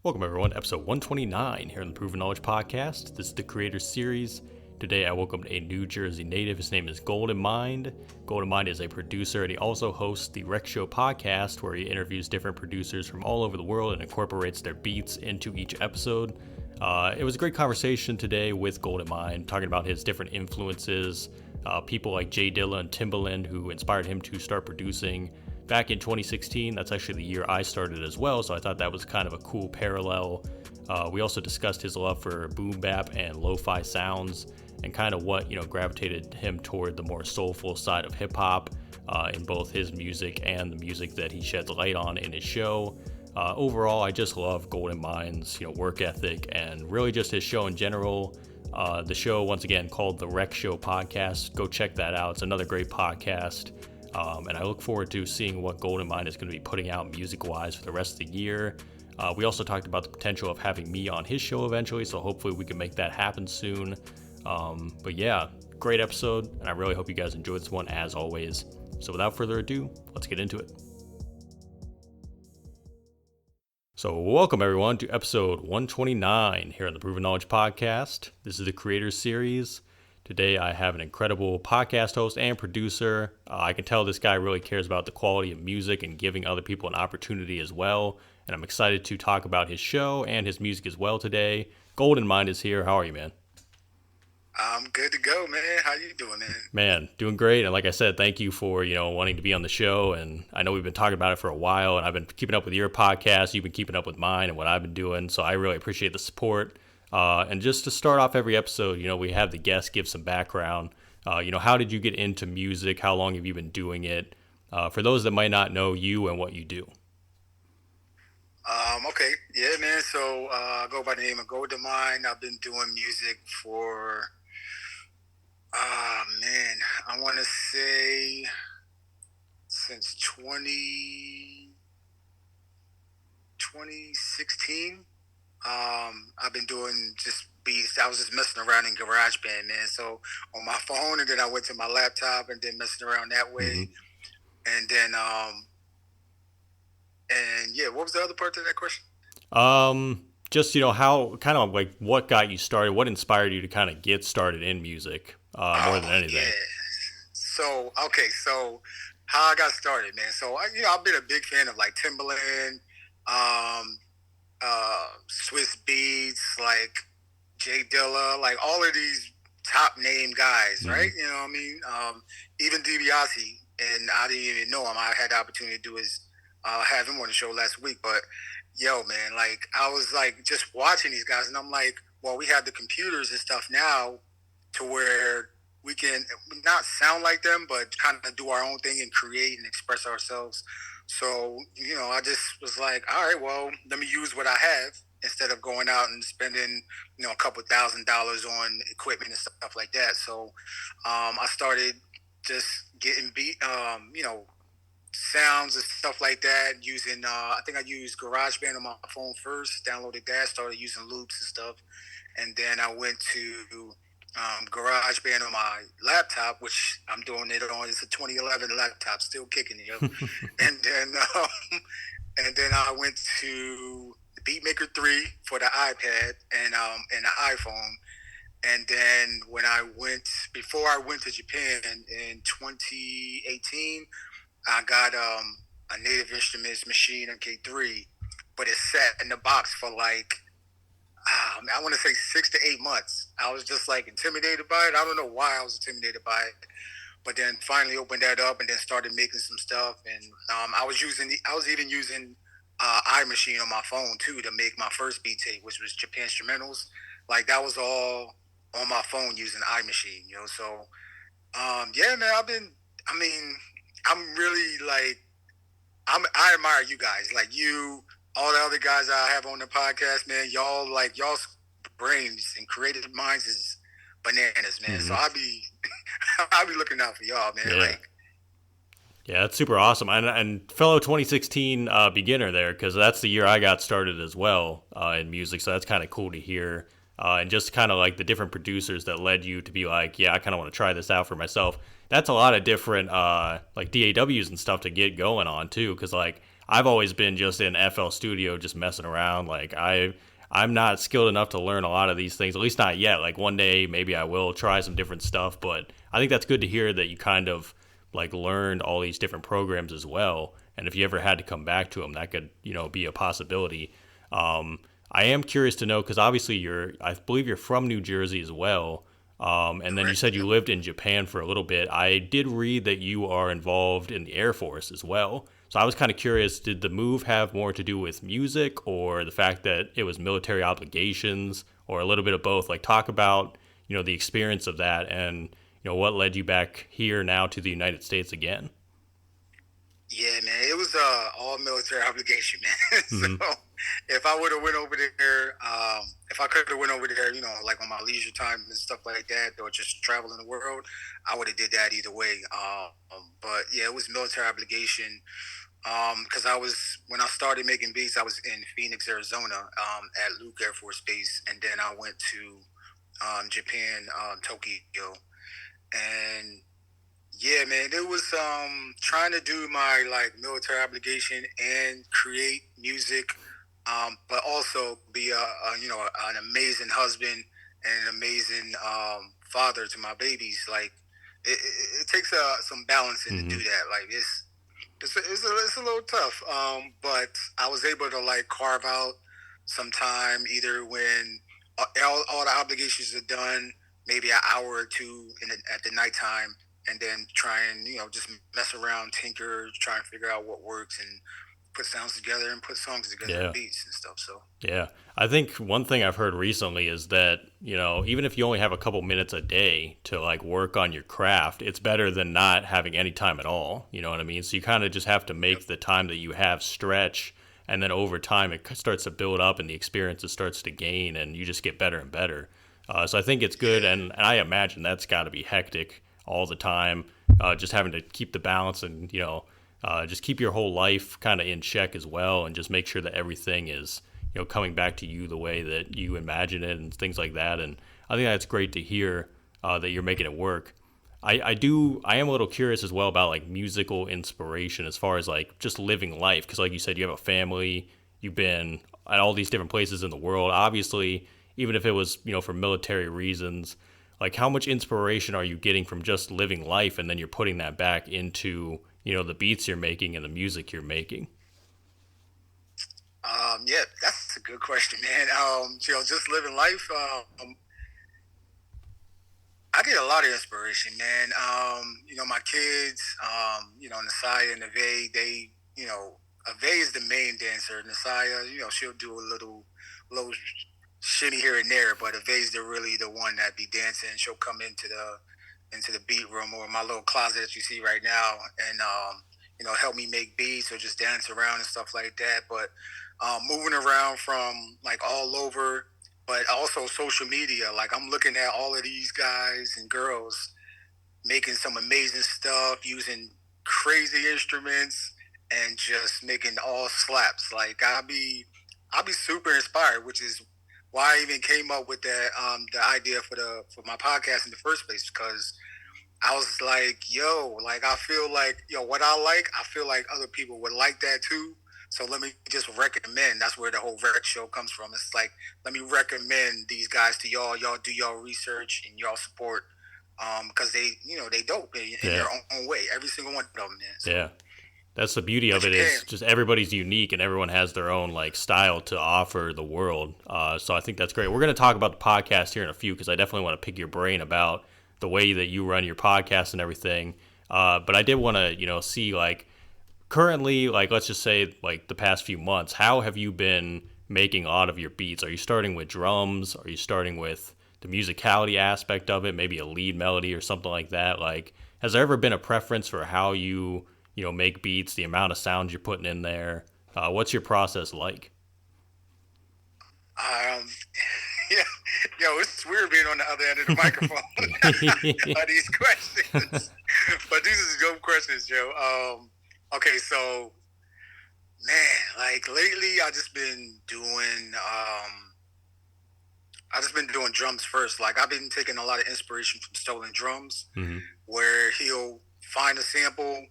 Welcome everyone to episode 129 here on the Proven Knowledge Podcast. This is the Creator Series. Today I welcomed a New Jersey native. His name is Gldnmnd. Gldnmnd is a producer and he also hosts the Rec Show podcast where he interviews different producers from all over the world and incorporates their beats into each episode. It was a great conversation today with Gldnmnd, talking about his different influences, people like J Dilla and Gldnmnd who inspired him to start producing back in 2016. That's actually the year I started as well, so I thought that was kind of a cool parallel. We also discussed his love for boom bap and lo-fi sounds and kind of what gravitated him toward the more soulful side of hip-hop in both his music and the music that he sheds light on in his show. Overall, I just love Gldnmnd's work ethic and really just his show in general. The show, once again, called the Rec Show podcast. Go check that out. It's another great podcast. And I look forward to seeing what Gldnmnd is going to be putting out music-wise for the rest of the year. We also talked about the potential of having me on his show eventually, so hopefully we can make that happen soon. But yeah, great episode, and I really hope you guys enjoyed this one as always. So without further ado, let's get into it. So welcome everyone to episode 129 here on the Proven Knowledge Podcast. This is the Creator Series. Today I have an incredible podcast host and producer. I can tell this guy really cares about the quality of music and giving other people an opportunity as well. And I'm excited to talk about his show and his music as well today. Gldnmnd is here. How are you, man? I'm good to go, man. How you doing, man? Man, doing great. And like I said, thank you for, wanting to be on the show. And I know we've been talking about it for a while, and I've been keeping up with your podcast. You've been keeping up with mine and what I've been doing. So I really appreciate the support. And just to start off every episode, we have the guest give some background. How did you get into music? How long have you been doing it? For those that might not know you and what you do. Okay. Yeah, man. So I go by the name of Gldnmnd. I've been doing music for, I want to say since 2016. I've been doing just beats. I was just messing around in GarageBand, man. So on my phone, and then I went to my laptop and then messing around that way. Mm-hmm. And then, what was the other part to that question? Just, how kind of like what got you started, what inspired you to kind of get started in music more than anything? Yeah. So how I got started, man. So, I've been a big fan of like Gldnmnd, Swiss Beats, like J Dilla, like all of these top name guys, mm-hmm. right? You know what I mean? Even DiBiase, and I didn't even know him. I had the opportunity to do his, have him on the show last week, but yo, man, like I was like just watching these guys, and I'm like, well, we have the computers and stuff now to where we can not sound like them, but kind of do our own thing and create and express ourselves. So, I just was like, all right, well, let me use what I have instead of going out and spending, a couple $1,000 on equipment and stuff like that. So I started just getting sounds and stuff like that using, I think I used GarageBand on my phone first, downloaded that, started using loops and stuff. And then I went to GarageBand on my laptop, which I'm doing it on. It's a 2011 laptop, still kicking it. and then I went to Beatmaker 3 for the iPad and the iPhone. And then before I went to Japan in 2018, I got a Native Instruments Machine MK3, but it sat in the box for like, I want to say 6 to 8 months. I was just like intimidated by it. I don't know why I was intimidated by it, but then finally opened that up and then started making some stuff. And I was even using iMachine on my phone too to make my first beat tape, which was Japan Instrumentals. Like that was all on my phone using iMachine, So yeah, man, I'm really like, I admire you guys, like you. All the other guys I have on the podcast, man, y'all's brains and creative minds is bananas, man. Mm-hmm. So I'll be looking out for y'all, man. Yeah. Yeah, that's super awesome. And fellow 2016 beginner there, because that's the year I got started as well in music. So that's kind of cool to hear. And just kind of like the different producers that led you to be like, yeah, I kind of want to try this out for myself. That's a lot of different like DAWs and stuff to get going on too. Because like I've always been just in FL Studio, just messing around. Like I'm not skilled enough to learn a lot of these things, at least not yet. Like one day maybe I will try some different stuff, but I think that's good to hear that you kind of like learned all these different programs as well. And if you ever had to come back to them, that could, be a possibility. I am curious to know because obviously I believe you're from New Jersey as well. And then you Correct. said you Yep. lived in Japan for a little bit. I did read that you are involved in the Air Force as well. So I was kind of curious, did the move have more to do with music or the fact that it was military obligations or a little bit of both? Like talk about, the experience of that and, what led you back here now to the United States again? Yeah, man, it was all military obligation, man. So Hmm. if I would have went over there, if I could have went over there, like on my leisure time and stuff like that, or just traveling the world, I would have did that either way. But yeah, it was military obligation. Because I was when I started making beats, I was in Phoenix, Arizona, at Luke Air Force Base, and then I went to Japan, Tokyo, and yeah, man, it was trying to do my like military obligation and create music, but also be an amazing husband and an amazing father to my babies. Like it takes some balancing to do Hmm. that. Like it's a little tough, but I was able to like carve out some time either when all the obligations are done, maybe an hour or two at the nighttime, and then try and just mess around, tinker, try and figure out what works, and put sounds together and put songs together and Yeah. beats and stuff. So Yeah. I think one thing I've heard recently is that, even if you only have a couple minutes a day to like work on your craft, it's better than not having any time at all. You know what I mean? So you kind of just have to yep, make the time that you have stretch. And then over time, it starts to build up and the experience it starts to gain, and you just get better and better. So I think it's good. yeah, And I imagine that's got to be hectic all the time, just having to keep the balance and, just keep your whole life kind of in check as well, and just make sure that everything is coming back to you the way that you imagine it and things like that. And I think that's great to hear that you're making it work. I am a little curious as well about like musical inspiration as far as like just living life because like you said you have a family, you've been at all these different places in the world. Obviously, even if it was for military reasons, like how much inspiration are you getting from just living life and then you're putting that back into the beats you're making and the music you're making? yeah, that's a good question, man. Just living life. I get a lot of inspiration, man. My kids, Nasaya and Ave, Ave is the main dancer. Nasaya, she'll do little shimmy here and there, but Ave is really the one that be dancing. She'll come into the beat room or my little closet that you see right now, and help me make beats or just dance around and stuff like that. But moving around from like all over, but also social media. Like I'm looking at all of these guys and girls making some amazing stuff using crazy instruments and just making all slaps. Like I'll be super inspired, which is why I even came up with the idea for my podcast in the first place because I was like, yo, like I feel like, what I feel like other people would like that too. So let me just recommend. That's where the whole rec show comes from. It's like, let me recommend these guys to y'all. Y'all do y'all research and y'all support, because they dope in Yeah. their own way. Every single one of them, man. So, Yeah. That's the beauty of but you it can. is just everybody's unique and everyone has their own like style to offer the world. So I think that's great. We're going to talk about the podcast here in a few because I definitely want to pick your brain about the way that you run your podcast and everything. But I did want to see like currently like let's just say like the past few months, how have you been making a lot of your beats? Are you starting with drums? Are you starting with the musicality aspect of it, maybe a lead melody or something like that? Like, has there ever been a preference for how you make beats, the amount of sounds you're putting in there? What's your process like? Um, yeah, yo, it's weird being on the other end of the microphone on these questions, but these are dope questions, Joe. Okay, so man, like lately, I just been doing drums first. Like I've been taking a lot of inspiration from stolen drums, Hmm. where he'll find a sample,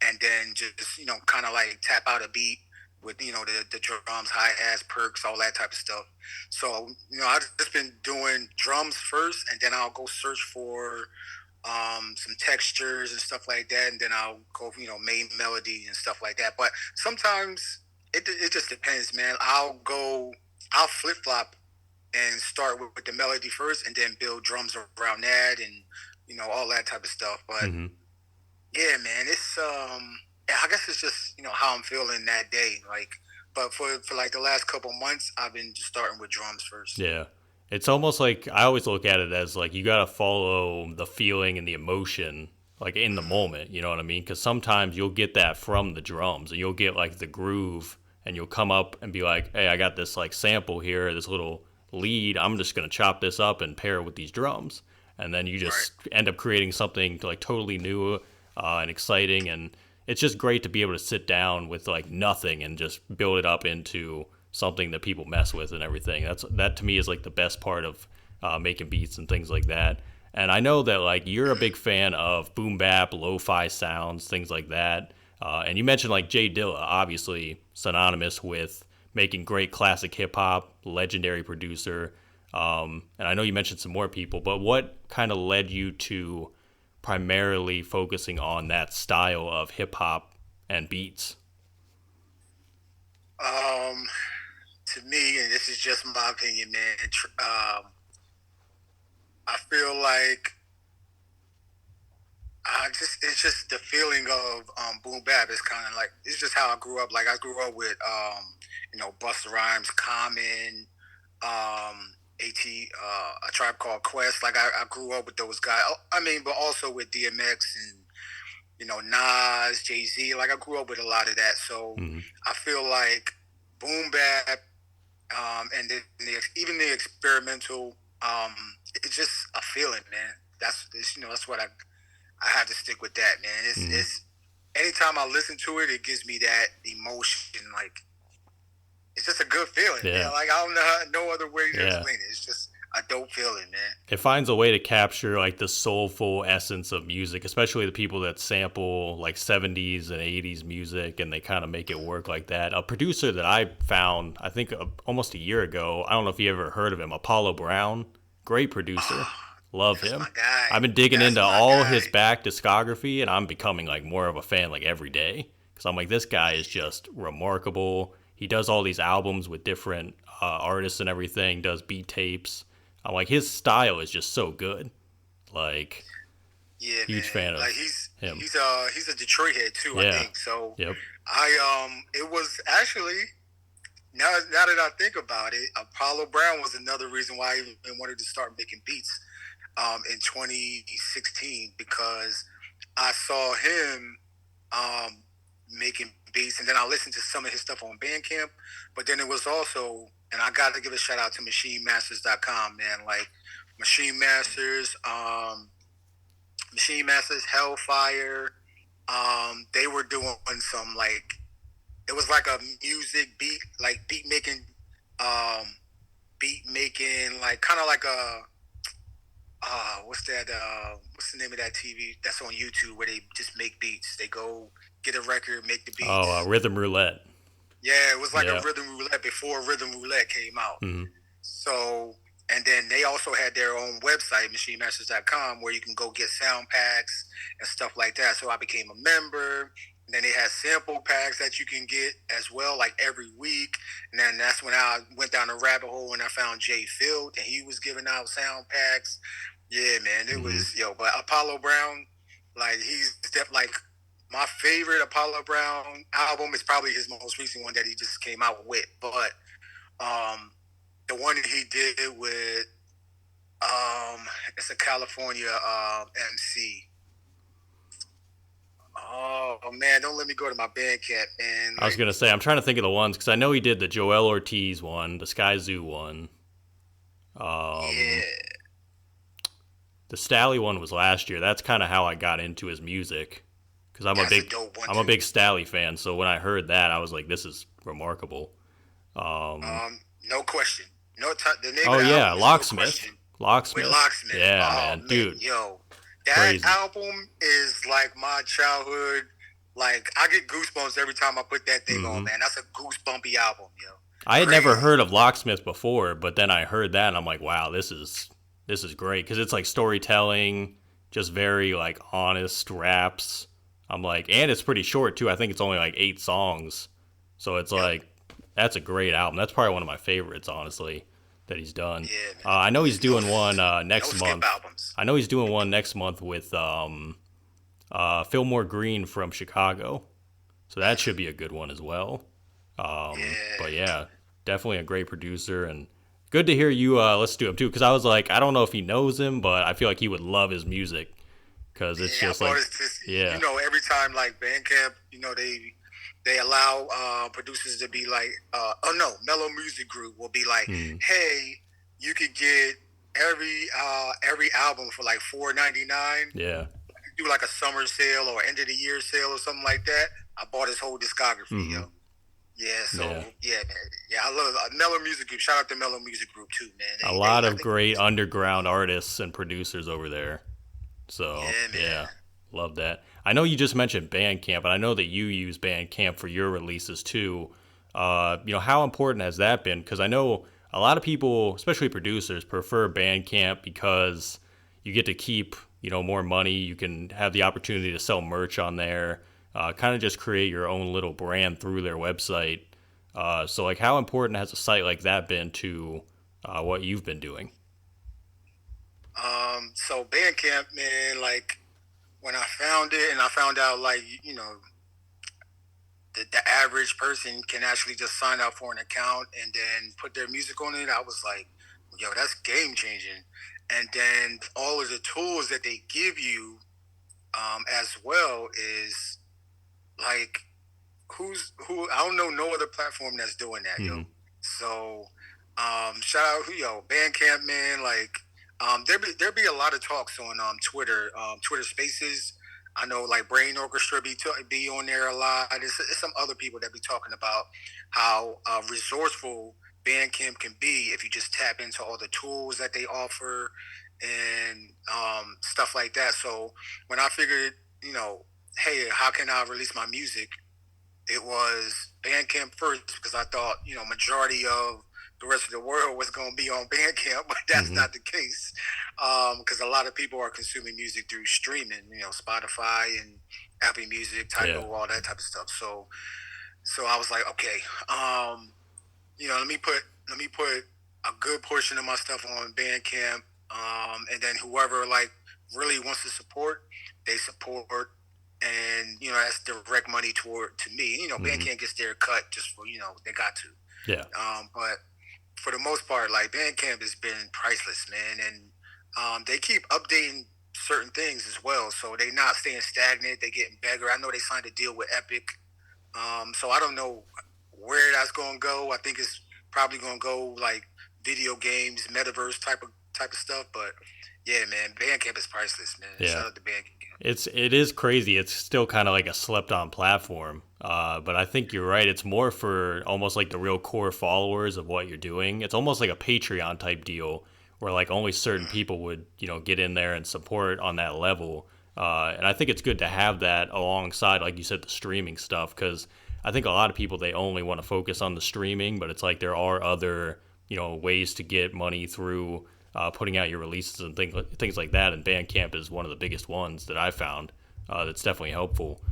and then just kind of like tap out a beat with the drums, hi-hats, perks, all that type of stuff. So I've just been doing drums first, and then I'll go search for some textures and stuff like that, and then I'll go main melody and stuff like that. But sometimes it just depends, man. I'll flip flop and start with the melody first, and then build drums around that, and all that type of stuff. But Mm-hmm. yeah, man, it's yeah, I guess it's just how I'm feeling that day. Like, but for like the last couple months, I've been just starting with drums first. Yeah. It's almost like I always look at it as like you got to follow the feeling and the emotion like in the Mm-hmm. moment, you know what I mean? Cuz sometimes you'll get that from the drums and you'll get like the groove and you'll come up and be like, "Hey, I got this like sample here, this little lead. I'm just going to chop this up and pair it with these drums." And then you Right. just end up creating something like totally new and exciting, and it's just great to be able to sit down with like nothing and just build it up into something that people mess with and everything. That to me is like the best part of making beats and things like that. And I know that like you're a big fan of boom bap, lo-fi sounds, things like that. And you mentioned like J Dilla, obviously synonymous with making great classic hip hop, legendary producer. And I know you mentioned some more people, but what kind of led you to primarily focusing on that style of hip hop and beats? Um, to me, and this is just my opinion, man. I feel like it's just the feeling of boom bap is kind of like it's just how I grew up. Like I grew up with Busta Rhymes, Common, At a Tribe Called Quest. Like I grew up with those guys. I mean, but also with DMX and Nas, Jay Z. Like I grew up with a lot of that. So Mm-hmm. I feel like boom bap, and then even the experimental, it's just a feeling, man. That's what I have to stick with that, man. Mm-hmm. It's anytime I listen to it, it gives me that emotion. Like it's just a good feeling, man. Yeah. Like I don't know no other way to Yeah. explain it. It's just a dope feeling, man. It finds a way to capture like the soulful essence of music, especially the people that sample like 70s and 80s music and they kind of make it work like that. A producer that I found, I think almost a year ago, I don't know if you ever heard of him, Apollo Brown, great producer. Oh, Love that's my him. guy. I've been digging That's into my all guy. his back discography and I'm becoming like more of a fan like every day because I'm like, this guy is just remarkable. He does all these albums with different artists and everything, does beat tapes. I'm like, his style is just so good. Like, Yeah, huge man. fan Like of him. he's a Detroit head too, I Yeah. think. So Yep. it was actually now that I think about it, Apollo Brown was another reason why I even wanted to start making beats in 2016 because I saw him um, making beats, and then I listened to some of his stuff on Bandcamp. But then it was also, and I got to give a shout out to MachineMasters.com, man. Like Machine Masters, Machine Masters, Hellfire. They were doing some like it was like a music beat, like um, beat making, like kind of like a what's that? What's the name of that TV that's on YouTube where they just make beats? They go get a record, make the Oh, beats. Rhythm Roulette. Yeah, it was like a Yeah. rhythm roulette before rhythm roulette came out. Mm-hmm. So, and then they also had their own website, MachineMasters.com, where you can go get sound packs and stuff like that. So I became a member. And then they had sample packs that you can get as well, like every week. And then that's when I went down a rabbit hole and I found Jay Field, and he was giving out sound packs. Yeah, man, it Mm-hmm. was But Apollo Brown, like like my favorite Apollo Brown album is probably his most recent one that he just came out with. But um, the one that he did with it's a California MC. Oh man, don't let me go to my Bandcamp, man. I was gonna say I'm trying to think of the ones because I know he did the Joel Ortiz one, the Sky Zoo one. Um, Yeah, the Stally one was last year. That's kind of how I got into his music because that's a dope one I'm a too. big Stally fan. So when I heard that, I was like, this is remarkable. Um, No question. The name of oh the yeah, album is No Locksmith. Question with Locksmith. Locksmith. Yeah, Oh man, man, dude, that crazy. album is like my childhood Like I get goosebumps every time I put that thing on, Hmm. man. That's a goosebumpy album, yo. I had never Crazy. heard of Locksmith before, but then I heard that and I'm like, wow, this is great because it's like storytelling, just very like honest raps. I'm like, and it's pretty short too. I think it's only like 8 songs, so it's Yep. like that's a great album. That's probably one of my favorites, honestly, that he's done. Yeah, man. I know he's There's no doing one no next skip month. albums. I know he's doing one next month with Fillmore Green from Chicago, so that should be a good one as well. But Yeah. yeah, definitely a great producer and good to hear you listen to him too. Because I was like, I don't know if he knows him, but I feel like he would love his music because it's Yeah, I just bought like, it this. yeah, Every time like Bandcamp, they allow producers to be like, oh no, Mellow Music Group will be like, mm, hey, you could get every album for like $4.99. yeah, Do like a summer sale or end of the year sale or something like that. I bought his whole discography, hmm, yo. Yeah, so yeah. yeah, man. Yeah, I love Mellow Music Group. Shout out to Mellow Music Group too, man. A They lot I of think great underground artists and producers over there. So yeah, yeah, man. love that. I know you just mentioned Bandcamp, and I know that you use Bandcamp for your releases too. How important has that been? Because I know a lot of people, especially producers, prefer Bandcamp because you get to keep more money. You can have the opportunity to sell merch on there. Kind of just create your own little brand through their website. So like, how important has a site like that been to what you've been doing? So Bandcamp, man, like when I found it and I found out like, the average person can actually just sign up for an account and then put their music on it, I was like, yo, that's game changing. And then all of the tools that they give you as well is like who I don't know no other platform that's doing that, yo. Hmm. So shout out Bandcamp, man. Like there be a lot of talks on Twitter, Twitter Spaces. I know like Brain Orchestra be on there a lot. It's some other people that be talking about how resourceful Bandcamp can be if you just tap into all the tools that they offer and stuff like that. So when I figured, hey, how can I release my music? It was Bandcamp first because I thought majority of the rest of the world was going to be on Bandcamp, but that's Hmm. not the case because a lot of people are consuming music through streaming, Spotify and Apple Music, Yeah. Tidal, all that type of stuff. So I was like, okay, um, let me put a good portion of my stuff on Bandcamp, and then whoever like really wants to support, they support, and that's direct money toward to me. Hmm. Bandcamp gets their cut just for they got to, Yeah. but for the most part, like Bandcamp has been priceless, man, and they keep updating certain things as well, so they not staying stagnant. They getting better. I know they signed a deal with Epic, so I don't know where that's going to go. I think it's probably going to go like video games, metaverse type of stuff. But yeah, man, Bandcamp is priceless, man. Yeah. Shout out to Bandcamp. It is crazy. It's still kind of like a slept on platform. But I think you're right. It's more for almost like the real core followers of what you're doing. It's almost like a Patreon type deal where like only certain Mm-hmm. people would, get in there and support on that level. And I think it's good to have that alongside, like you said, the streaming stuff because I think a lot of people they only want to focus on the streaming, but it's like there are other, ways to get money through putting out your releases and things like that. And Bandcamp is one of the biggest ones that I found that's definitely helpful.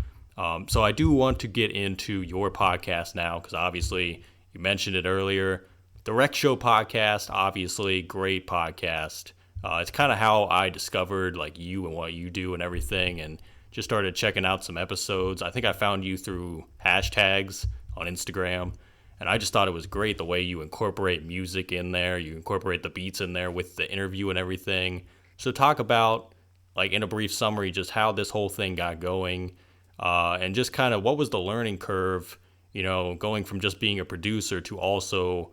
So I do want to get into your podcast now because obviously you mentioned it earlier. The Rec Show podcast, obviously, great podcast. It's kind of how I discovered like you and what you do and everything, and just started checking out some episodes. I think I found you through hashtags on Instagram, and I just thought it was great the way you incorporate music in there. You incorporate the beats in there with the interview and everything. So talk about, like in a brief summary, just how this whole thing got going, and just kind of what was the learning curve, going from just being a producer to also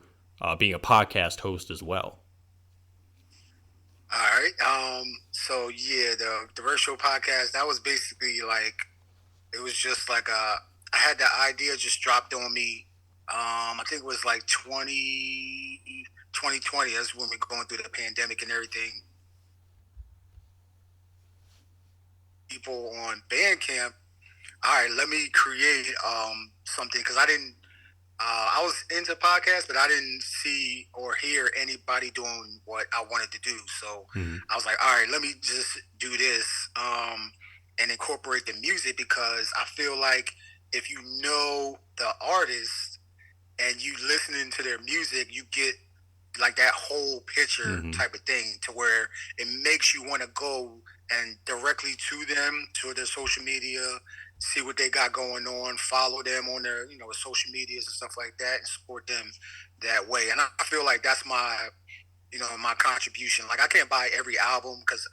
being a podcast host as well. All right. So yeah, the virtual podcast that was basically like it was just like I had the idea just dropped on me. I think it was like 2020. That's when we're going through the pandemic and everything. People on Bandcamp, all right, let me create something, because I didn't. I was into podcasts, but I didn't see or hear anybody doing what I wanted to do. So Mm-hmm. I was like, all right, let me just do this, and incorporate the music, because I feel like if you know the artist and you listening to their music, you get like that whole picture Mm-hmm. type of thing, to where it makes you want to go and directly to them, to their social media, see what they got going on, follow them on their, social medias and stuff like that, and support them that way. And I feel like that's my contribution. Like, I can't buy every album, because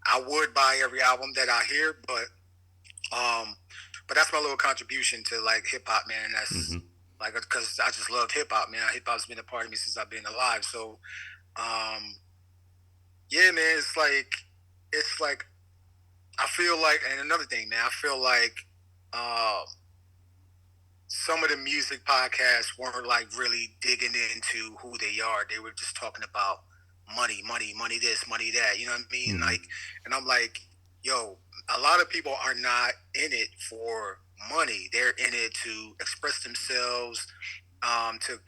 I would buy every album that I hear, um but that's my little contribution to like hip hop, man. And that's Mm-hmm. like, because I just love hip hop, man. Hip hop's been a part of me since I've been alive. So um yeah, man, it's like I feel like, and another thing, man, I feel like um some of the music podcasts weren't like really digging into who they are. They were just talking about money, money, money this, money that. You know what I mean? Mm-hmm. Like, and I'm like, yo, a lot of people are not in it for money. They're in it to express themselves, to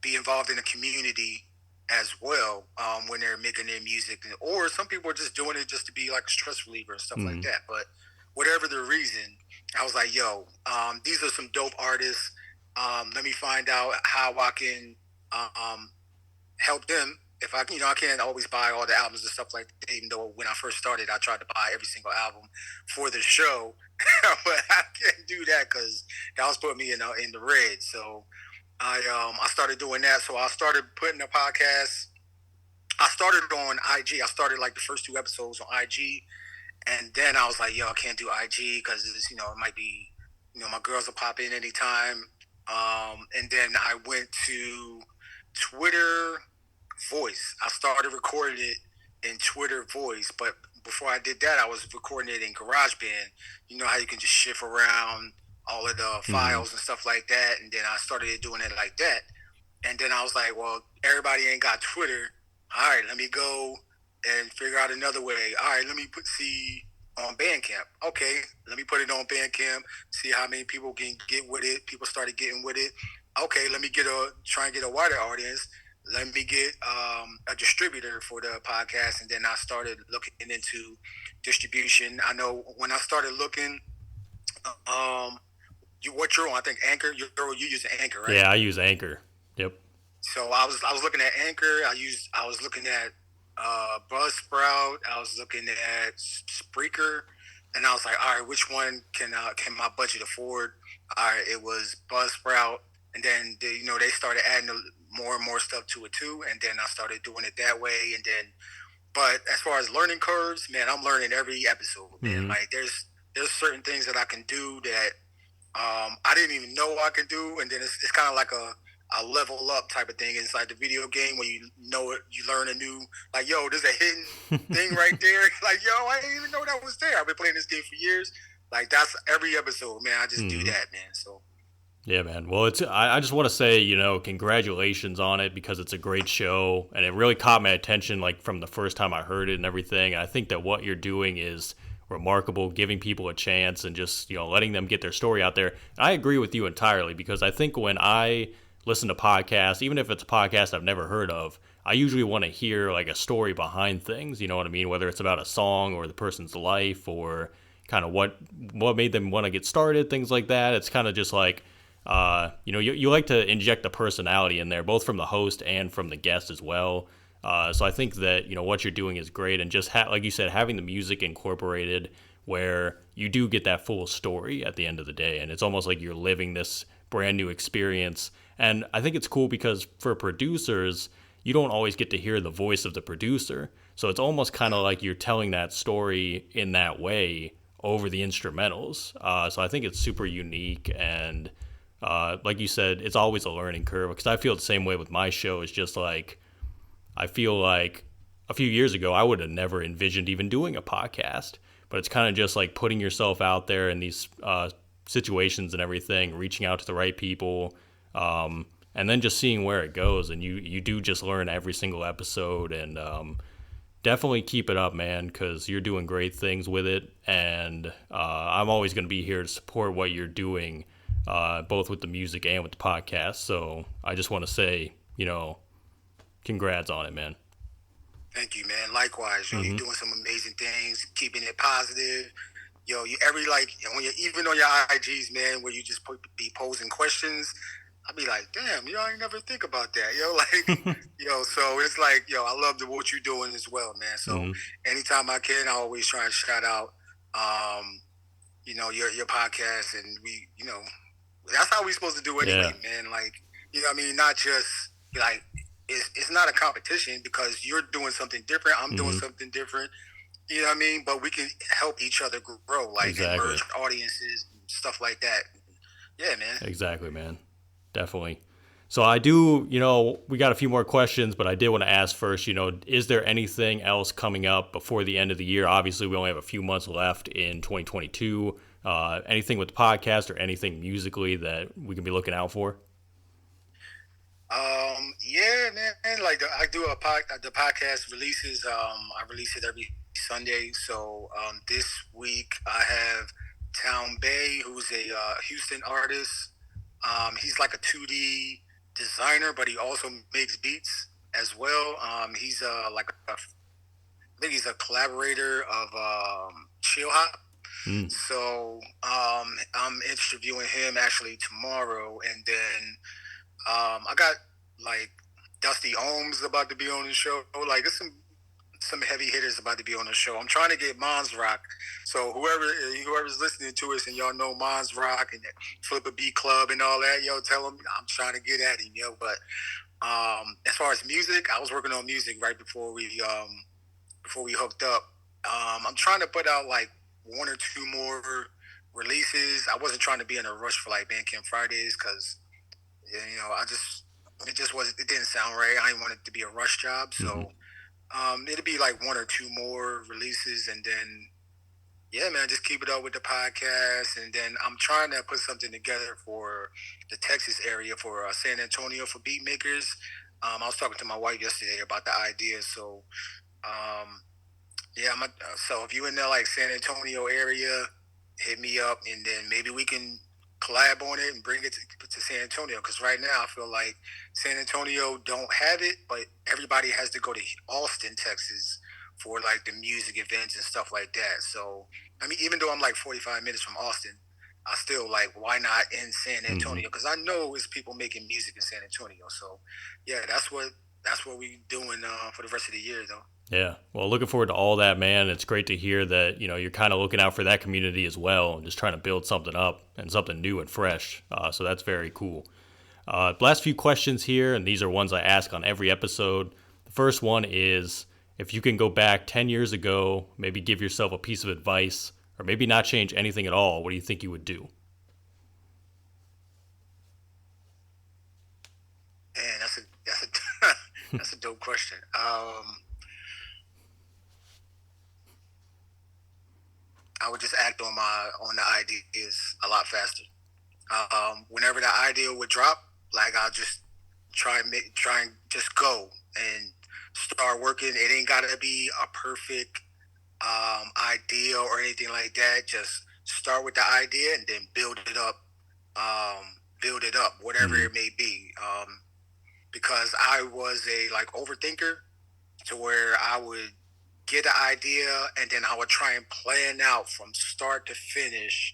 be involved in the community as well, when they're making their music. Or some people are just doing it just to be like a stress reliever and stuff like Mm-hmm. that. But whatever the reason, I was like, yo, these are some dope artists. Let me find out how I can help them. If I can't always buy all the albums and stuff like that, even though when I first started, I tried to buy every single album for the show. But I can't do that, because that was putting me in the red. So I started doing that. So I started putting a podcast. I started on IG. I started like the first 2 episodes on IG, and then I was like, yo, I can't do IG, because it might be, my girls will pop in anytime. And then I went to Twitter Voice. I started recording it in Twitter Voice, but before I did that, I was recording it in GarageBand. You know how you can just shift around all of the Mm-hmm. files and stuff like that, and then I started doing it like that. And then I was like, well, everybody ain't got Twitter. All right, let me go and figure out another way. All right, let me see on Bandcamp. Okay, let me put it on Bandcamp, see how many people can get with it. People started getting with it. Okay, let me try and get a wider audience. Let me get a distributor for the podcast. And then I started looking into distribution. I know when I started looking, um, what you're on, I think Anchor. You use Anchor, right? Yeah, I use Anchor. Yep. So I was looking at Anchor. I was looking at Buzzsprout. I was looking at Spreaker, and I was like, all right, which one can my budget afford? All right, it was Buzzsprout, and then they started adding more and more stuff to it too, and then I started doing it that way, and then. But as far as learning curves, man, I'm learning every episode, man. Mm-hmm. Like there's certain things that I can do that I didn't even know I could do, and then it's kind of like a level up type of thing inside the video game, when you know it, you learn a new, like, yo, there's a hidden thing right there. Like, yo, I didn't even know that was there. I've been playing this game for years. Like, that's every episode, man. I just do Mm-hmm. that, man. So Yeah, man. Well, I just want to say, congratulations on it, because it's a great show and it really caught my attention like from the first time I heard it and everything. And I think that what you're doing is remarkable, giving people a chance and just, letting them get their story out there. And I agree with you entirely, because I think when I listen to podcasts, even if it's a podcast I've never heard of, I usually want to hear like a story behind things, you know what I mean? Whether it's about a song or the person's life or kind of what made them want to get started, things like that. It's kind of just like you like to inject the personality in there, both from the host and from the guest as well. So I think that what you're doing is great, and just like you said, having the music incorporated, where you do get that full story at the end of the day, and it's almost like you're living this brand new experience. And I think it's cool because for producers, you don't always get to hear the voice of the producer, so it's almost kind of like you're telling that story in that way over the instrumentals. So I think it's super unique, and like you said, it's always a learning curve, because I feel the same way with my show. It's just like, I feel like a few years ago, I would have never envisioned even doing a podcast, but it's kind of just like putting yourself out there in these situations and everything, reaching out to the right people, and then just seeing where it goes. And you do just learn every single episode. And definitely keep it up, man, because you're doing great things with it. And I'm always going to be here to support what you're doing, both with the music and with the podcast. So I just want to say, congrats on it, man. Thank you, man. Likewise, you're Mm-hmm. doing some amazing things, keeping it positive. You every like when you even on your IGs, man, where you just be posing questions. I'll be like, damn, I ain't never think about that, like, so it's like, I love what you're doing as well, man. So Mm-hmm. anytime I can, I always try and shout out, your podcast, and that's how we supposed to do anyway, Yeah. man. Like, what I mean, not just like it's not a competition because you're doing something different, I'm doing Mm-hmm. something different. You know what I mean? But we can help each other grow, like, and Exactly. merge audiences and stuff like that. Yeah, man. Exactly, man. Definitely. So I do, we got a few more questions, but I did want to ask first, is there anything else coming up before the end of the year? Obviously, we only have a few months left in 2022. Anything with the podcast or anything musically that we can be looking out for? Yeah, man. Like I do the podcast releases. I release it every Sunday. So this week I have Town Bay, who's a Houston artist. He's like a 2D designer, but he also makes beats as well. He's I think he's a collaborator of Chill Hop. Mm. So I'm interviewing him actually tomorrow, and then I got like Dusty Ohms about to be on the show. Like there's some heavy hitters about to be on the show. I'm trying to get Mons Rock. So whoever's listening to us and y'all know Mons Rock and Flip a Beat Club and all that, tell him I'm trying to get at him, But as far as music, I was working on music right before we hooked up. I'm trying to put out like one or two more releases. I wasn't trying to be in a rush for like Bandcamp Fridays because it didn't sound right. I didn't want it to be a rush job, Mm-hmm. so it'll be like one or two more releases, and then yeah, man, just keep it up with the podcast, and then I'm trying to put something together for the Texas area for San Antonio for beat makers. I was talking to my wife yesterday about the idea, so um, yeah, so if you in the like San Antonio area, hit me up, and then maybe we can collab on it and bring it to San Antonio. Because right now I feel like San Antonio don't have it, but everybody has to go to Austin, Texas, for like the music events and stuff like that. So I mean, even though I'm like 45 minutes from Austin, I still like why not in San Mm-hmm. Antonio? Because I know it's people making music in San Antonio. So yeah, that's what we doing for the rest of the year, though. Yeah. Well, looking forward to all that, man. It's great to hear that, you're kind of looking out for that community as well and just trying to build something up and something new and fresh. So that's very cool. Last few questions here, and these are ones I ask on every episode. The first one is if you can go back 10 years ago, maybe give yourself a piece of advice, or maybe not change anything at all, what do you think you would do? Man, that's a that's a dope question. I would just act on the ideas a lot faster. Whenever the idea would drop, like I'll just try and just go and start working. It ain't gotta be a perfect idea or anything like that. Just start with the idea and then build it up. Whatever Mm-hmm. it may be. Because I was a like overthinker to where I would get an idea and then I would try and plan out from start to finish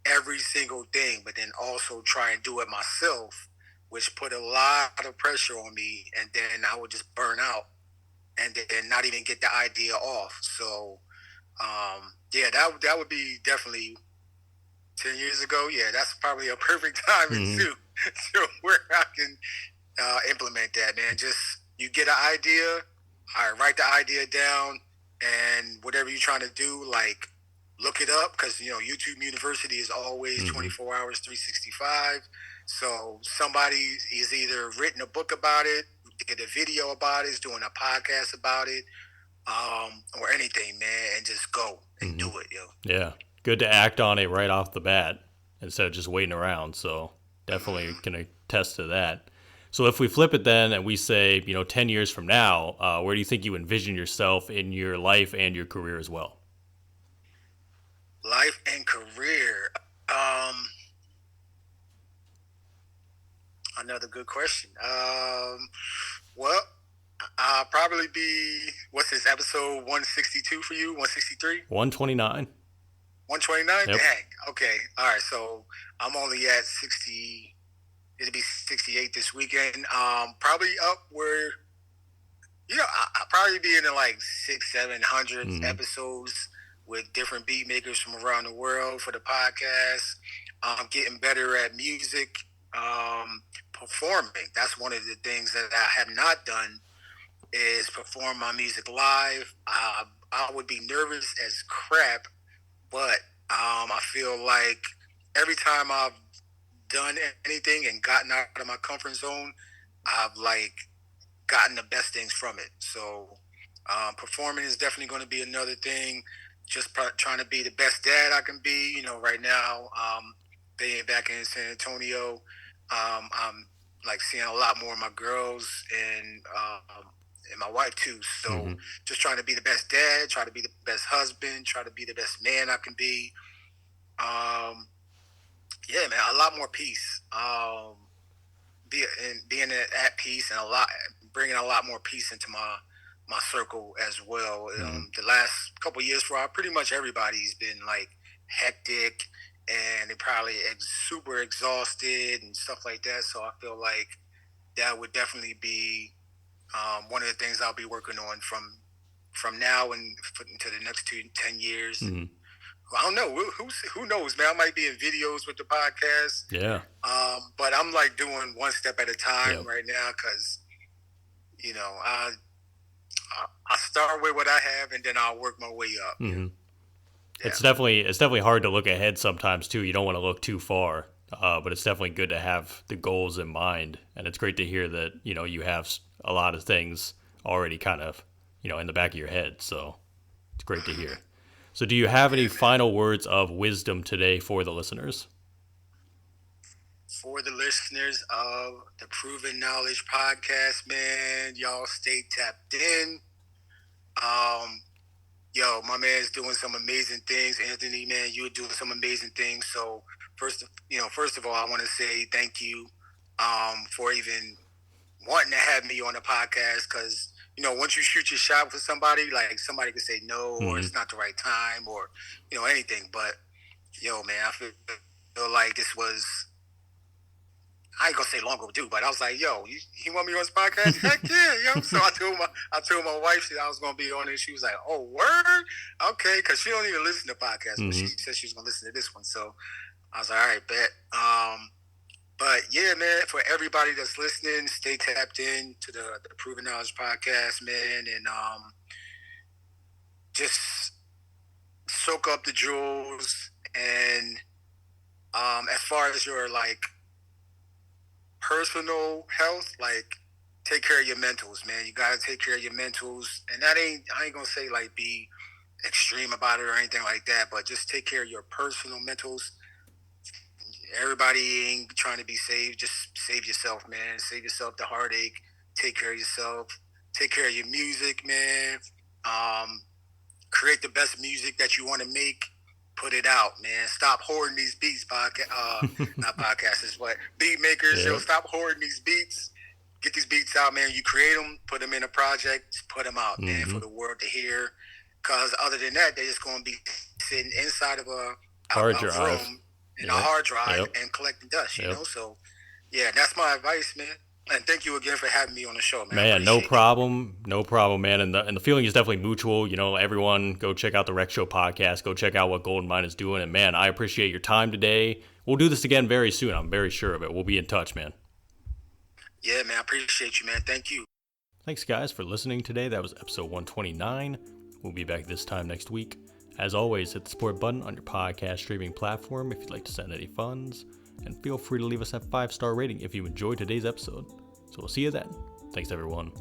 every single thing, but then also try and do it myself, which put a lot of pressure on me. And then I would just burn out and then not even get the idea off. So, yeah, that would be definitely 10 years ago. Yeah, that's probably a perfect timing Mm-hmm. to where I can implement that, man. Just you get an idea, all right, write the idea down, and whatever you're trying to do, like look it up because YouTube University is always Mm-hmm. 24 hours, 365. So somebody is either written a book about it, did a video about it, is doing a podcast about it, or anything, man, and just go and Mm-hmm. do it, yo. Yeah. Good to act on it right off the bat instead of just waiting around. So definitely Mm-hmm. can attest to that. So if we flip it then and we say, 10 years from now, where do you think you envision yourself in your life and your career as well? Life and career. Another good question. Well, I'll probably be, what's this, episode 162 for you? 163? 129. 129? Yep. Dang. Okay. All right. So I'm only at 60. It'll be 68 this weekend. Probably up where, I'll probably be in the like 600-700 episodes with different beat makers from around the world for the podcast. Getting better at music, performing. That's one of the things that I have not done is perform my music live. I would be nervous as crap, but I feel like every time I've done anything and gotten out of my comfort zone, I've like gotten the best things from it. So performing is definitely going to be another thing. Just trying to be the best dad I can be. Right now, being back in San Antonio, I'm like seeing a lot more of my girls and my wife too. So just trying to be the best dad, try to be the best husband, try to be the best man I can be. Yeah, man, a lot more peace. Being at peace and bringing a lot more peace into my circle as well. The last couple of years for pretty much everybody's been like hectic and they're probably super exhausted and stuff like that. So I feel like that would definitely be one of the things I'll be working on from now and into the next 10 years. I don't know. Who knows, man? I might be in videos with the podcast. Yeah. But I'm like doing one step at a time right now because, I start with what I have and then I'll work my way up. Yeah. It's definitely hard to look ahead sometimes too. You don't want to look too far, but it's definitely good to have the goals in mind. And it's great to hear that you have a lot of things already kind of in the back of your head. So it's great to hear. So do you have any final words of wisdom today for the listeners? For the listeners of the Proven Knowledge podcast, man, y'all stay tapped in. My man's doing some amazing things. Anthony, man, you're doing some amazing things. So first of all, I want to say thank you for even wanting to have me on the podcast because, once you shoot your shot with somebody, like somebody could say no or it's not the right time or, anything. But, man, I feel like this was, I ain't gonna say long overdue, but I was like, yo, you want me on this podcast? Heck yeah, So I told my wife that I was gonna be on it. She was like, oh, word? Okay, because she don't even listen to podcasts, but she said she was gonna listen to this one. So I was like, all right, bet. But yeah, man, for everybody that's listening, stay tapped in to the Proven Knowledge podcast, man, and just soak up the jewels. And as far as your like personal health, like take care of your mentals, man. You gotta take care of your mentals, and I ain't gonna say like be extreme about it or anything like that, but just take care of your personal mentals. Everybody ain't trying to be saved. Just save yourself, man. Save yourself the heartache. Take care of yourself. Take care of your music, man. Create the best music that you want to make. Put it out, man. Stop hoarding these beats, not podcasters, but beat makers. Yo, stop hoarding these beats. Get these beats out, man. You create them, put them in a project, put them out, man, for the world to hear. Because other than that, they're just going to be sitting inside of a room in a hard drive and collecting dust, you know? So, yeah, that's my advice, man. And thank you again for having me on the show, man. Man, no problem, man. And the feeling is definitely mutual. Everyone go check out the Rec Show podcast. Go check out what Gldnmnd is doing. And man, I appreciate your time today. We'll do this again very soon. I'm very sure of it. We'll be in touch, man. Yeah, man. I appreciate you, man. Thank you. Thanks, guys, for listening today. That was episode 129. We'll be back this time next week. As always, hit the support button on your podcast streaming platform if you'd like to send any funds. And feel free to leave us a 5-star rating if you enjoyed today's episode. So we'll see you then. Thanks, everyone.